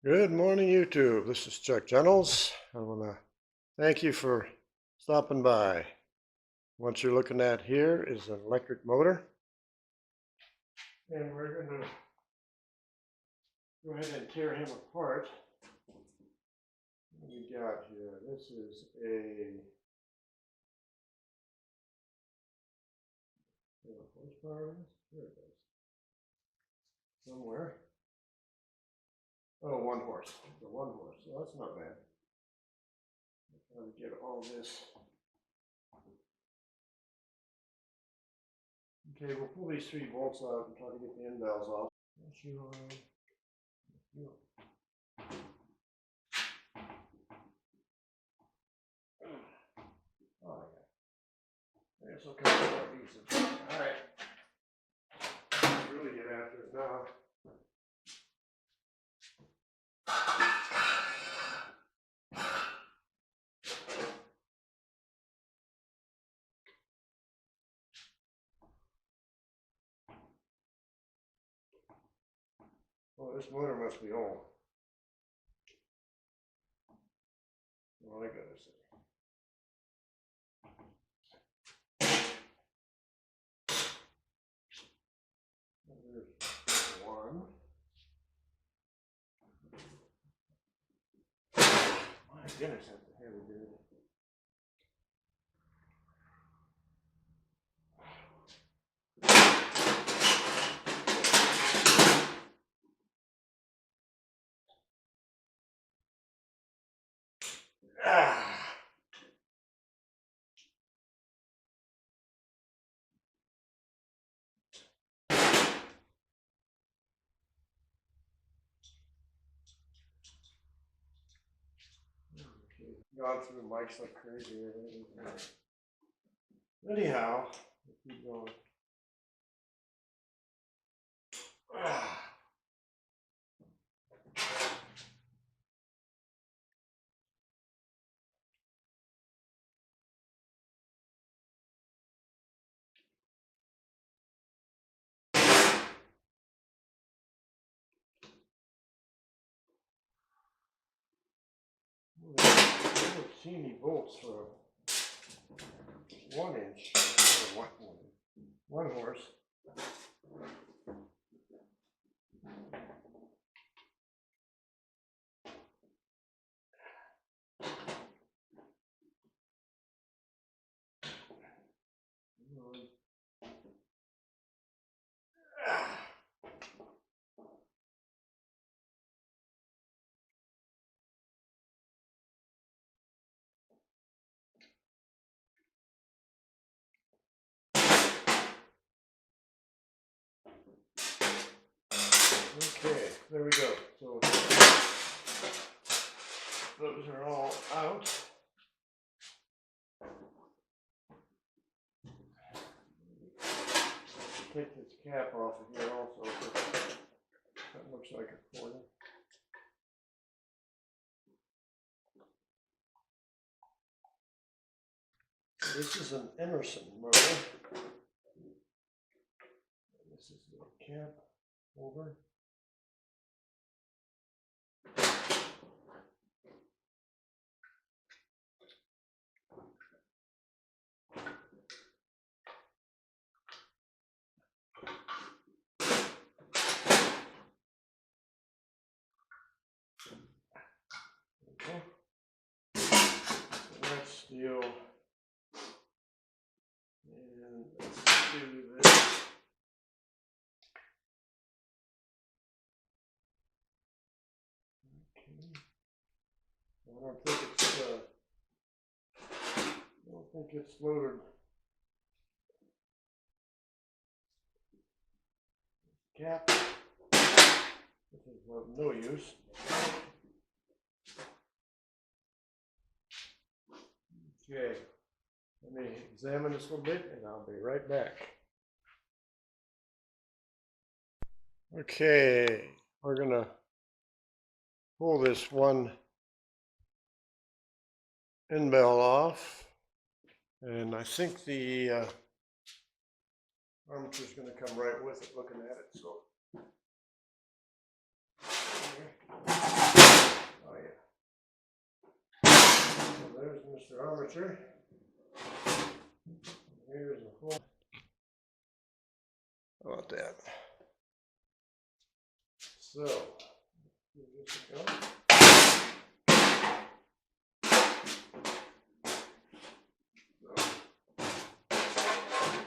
Good morning, YouTube. This is Chuck Jennels. I want to thank you for stopping by. What you're looking at here is an electric motor. And we're going to go ahead and tear him apart. What do we got here? This is horsepower. There it is. Somewhere. Oh, 1 horse. The 1 horse. So that's not bad. I'm trying to get all this. Okay, we'll pull these 3 bolts out and try to get the end valves off. Oh, yeah. This will come out easy. All right. Let's really get after it now. Well, this motor must be old. Well, I gotta say. There's 1. My goodness, that's a heavy dude. Gone through mics like crazy. Anyhow, let's keep going. I haven't seen any bolts for 1 inch or 1 horse. Okay, there we go. So those are all out. Take this cap off of here also. That looks like a quarter. This is an Emerson motor. This is the cap over. Okay. That's steel. And let's do this. Okay. I don't think it's loaded. Cap. This is of no use. Okay. Let me examine this a little bit and I'll be right back. Okay, we're gonna pull this 1 end bell off, and I think the armature is going to come right with it looking at it. So Mr. Armature. Here's a whole. How about that? So, give this a go.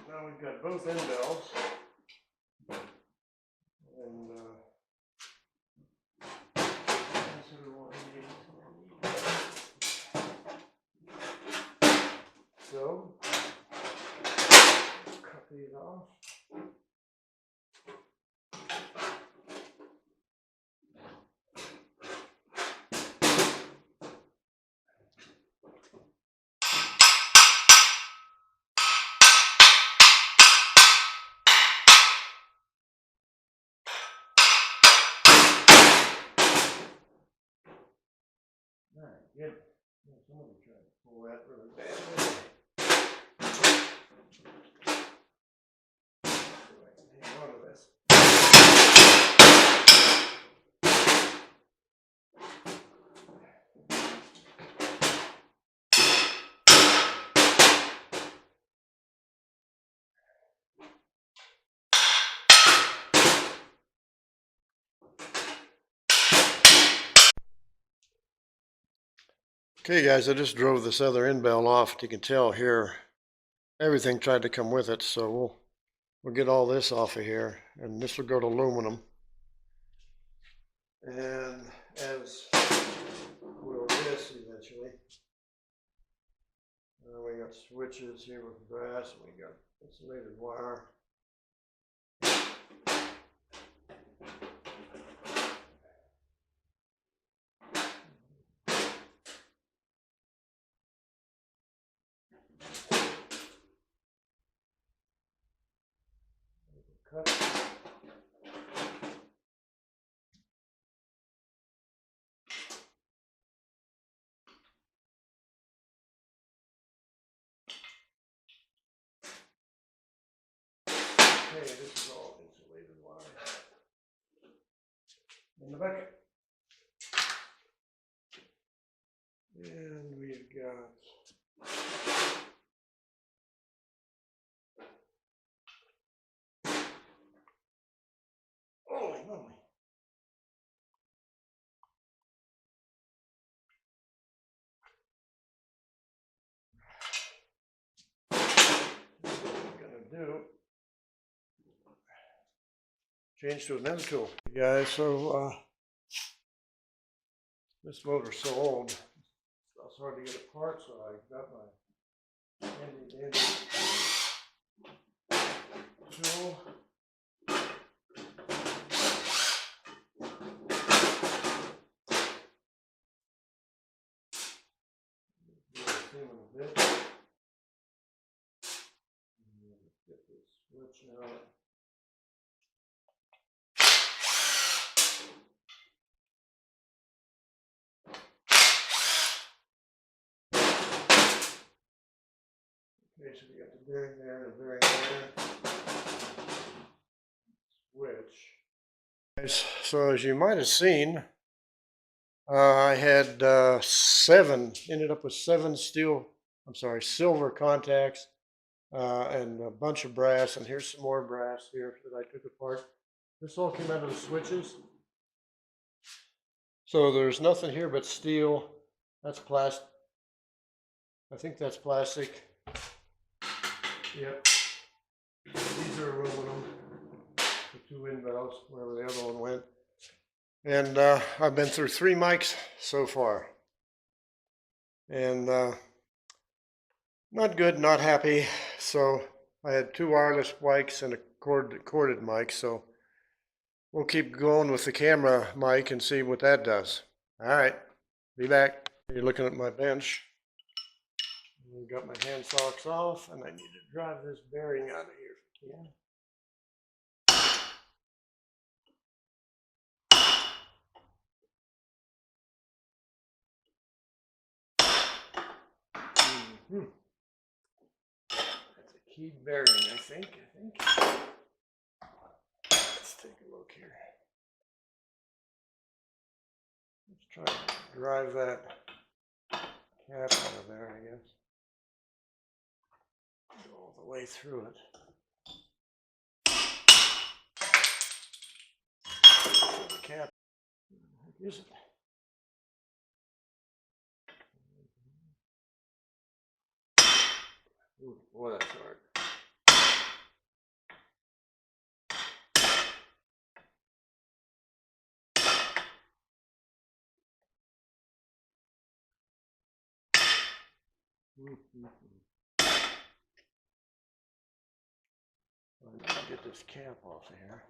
Now we've got both end bells, and so cut these off. All right, good. Somebody tried to pull that really bad. So I can hang on to this. Okay guys, I just drove this other end bell off. You can tell here, everything tried to come with it, so we'll get all this off of here, and this will go to aluminum. And as will this eventually. We got switches here with brass, and we got insulated wire. Cut. Okay, this is all insulated wire. In the bucket. And we've got holy moly. What we're gonna do, change to another tool. Hey guys, so this motor's so old, it's hard to get apart, so I got my handy dandy tool. Bit. Get this switch out. Okay, so we got the bearing there and the bearing there. Switch. So as you might have seen, I had ended up with seven silver contacts and a bunch of brass, and here's some more brass here that I took apart. This all came out of the switches. So there's nothing here but steel. That's plastic. I think that's plastic. Yep. These are aluminum. The two end valves, wherever the other one went. And I've been through 3 mics so far. And not good, not happy. So I had 2 wireless mics and a corded mic. So we'll keep going with the camera mic and see what that does. All right, be back. You're looking at my bench. I've got my hand socks off, and I need to drive this bearing out of here if I can. That's a keyed bearing, I think. Let's take a look here. Let's try to drive that cap out of there, I guess. Go all the way through it. The cap. What is it? Ooh, boy, that's hard. Well, now I'll get this cap off of here.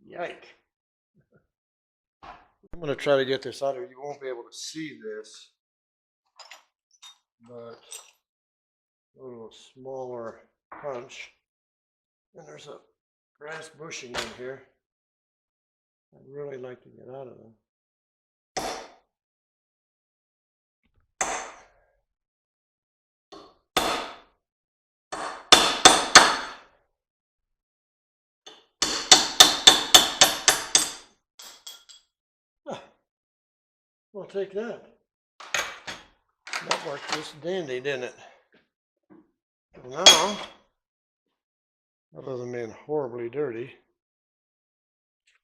Yike. I'm going to try to get this out of here. You won't be able to see this, but a little smaller punch. And there's a brass bushing in here. I'd really like to get out of them. We'll take that. That worked just dandy, didn't it? Now, other than being horribly dirty,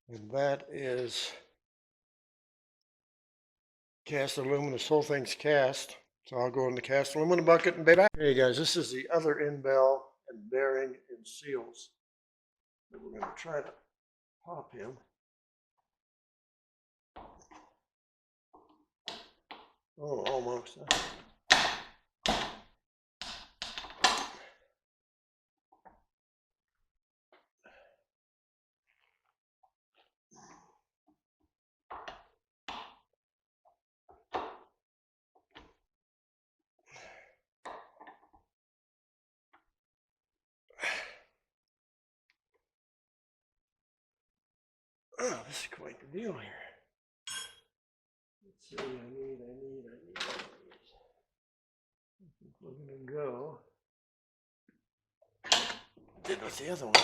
and that is cast aluminum. This whole thing's cast, so I'll go in the cast aluminum bucket and be back. Hey guys, this is the other end bell and bearing and seals. We're going to try to pop him. Oh, almost. Oh, this is quite the deal here. Let's see, I need. I think we're going to go. Did with the other one.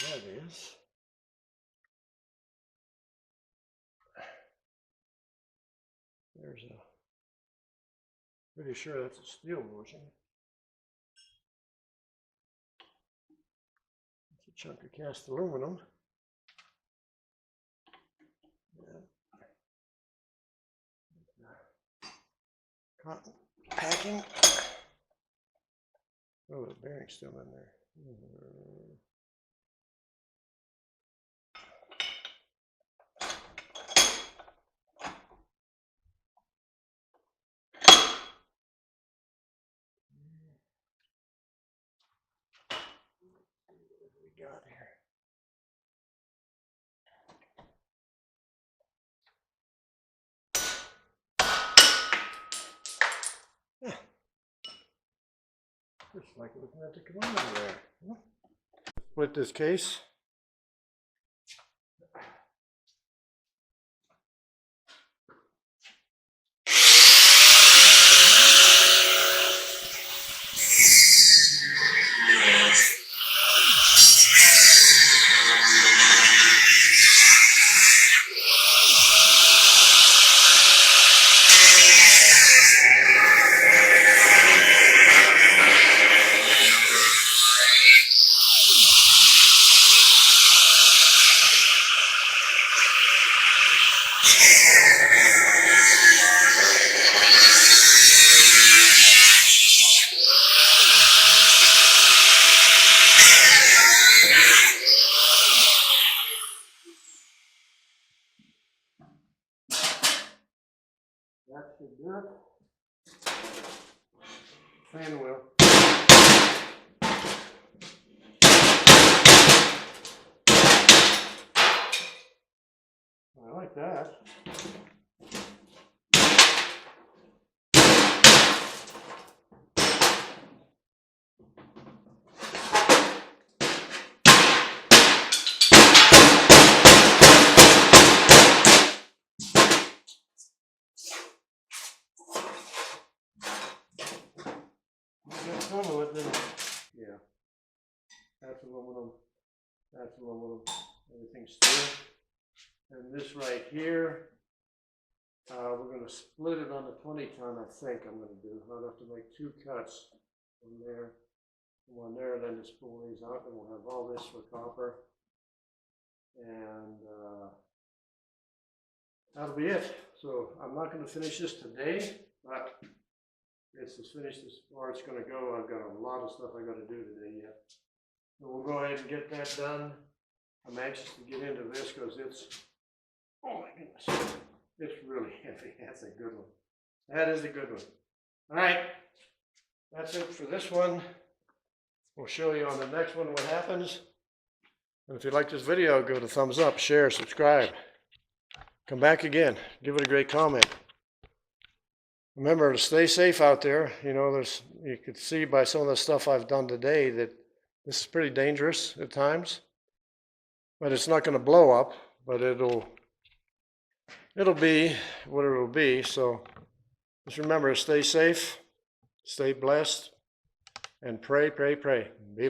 That is. There's a. Pretty sure that's a steel bushing. It's a chunk of cast aluminum. Yeah. Cotton packing. Oh, the bearing's still in there. What we got here? Yeah. Just like looking at the command there. Split this case. that. Fan wheel. I like that. Some of it, then, yeah, that's aluminum, that's aluminum, everything's steel. And this right here, we're going to split it on the 20-ton, I think I'm going to do. I'll have to make 2 cuts from there, one there, and then just pull these out, and we'll have all this for copper. And that'll be it. So I'm not going to finish this today, but it's as finished as far as it's going to go. I've got a lot of stuff I got to do today yet. So we'll go ahead and get that done. I'm anxious to get into this because it's, oh my goodness, it's really heavy. That's a good one. That is a good one. All right, that's it for this one. We'll show you on the next one what happens. And if you like this video, give it a thumbs up, share, subscribe. Come back again. Give it a great comment. Remember to stay safe out there. You know, you could see by some of the stuff I've done today that this is pretty dangerous at times. But it's not going to blow up, but it'll be what it will be. So just remember to stay safe, stay blessed, and pray, pray, pray. Be